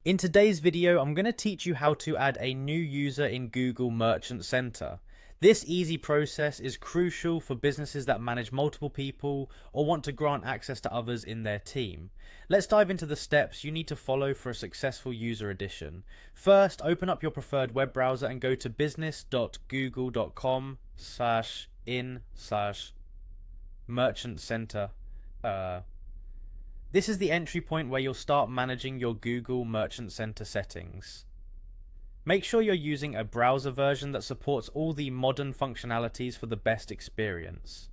In today's video, I'm going to teach you how to add a new user in Google Merchant Center. This easy process is crucial for businesses that manage multiple people or want to grant access to others in their team. Let's dive into the steps you need to follow for a successful user addition. First, open up your preferred web browser and go to business.google.com/in/merchant center. This is the entry point where you'll start managing your Google Merchant Center settings. Make sure you're using a browser version that supports all the modern functionalities for the best experience.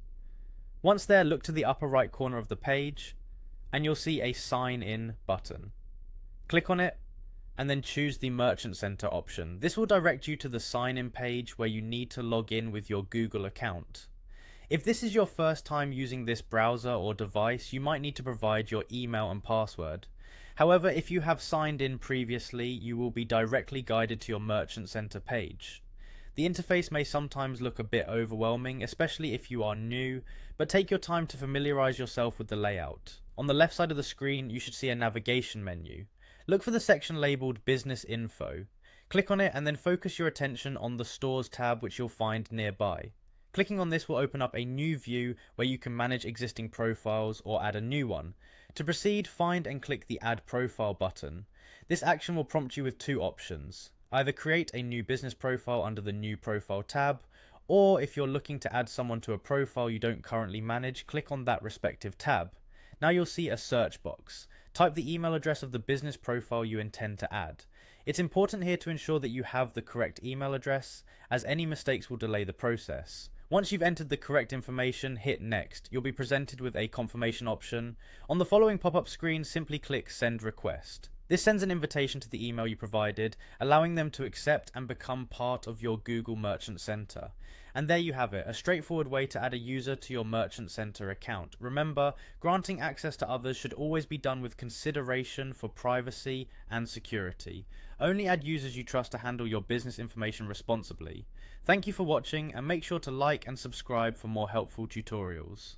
Once there, look to the upper right corner of the page, and you'll see a Sign In button. Click on it, and then choose the Merchant Center option. This will direct you to the Sign In page where you need to log in with your Google account. If this is your first time using this browser or device, you might need to provide your email and password. However, if you have signed in previously, you will be directly guided to your Merchant Center page. The interface may sometimes look a bit overwhelming, especially if you are new, but take your time to familiarize yourself with the layout. On the left side of the screen, you should see a navigation menu. Look for the section labeled Business Info. Click on it and then focus your attention on the Stores tab, which you'll find nearby. Clicking on this will open up a new view where you can manage existing profiles or add a new one. To proceed, find and click the Add Profile button. This action will prompt you with two options. Either create a new business profile under the New Profile tab, or if you're looking to add someone to a profile you don't currently manage, click on that respective tab. Now you'll see a search box. Type the email address of the business profile you intend to add. It's important here to ensure that you have the correct email address, as any mistakes will delay the process. Once you've entered the correct information, hit Next. You'll be presented with a confirmation option. On the following pop-up screen, simply click Send Request. This sends an invitation to the email you provided, allowing them to accept and become part of your Google Merchant Center. And there you have it, a straightforward way to add a user to your Merchant Center account. Remember, granting access to others should always be done with consideration for privacy and security. Only add users you trust to handle your business information responsibly. Thank you for watching, and make sure to like and subscribe for more helpful tutorials.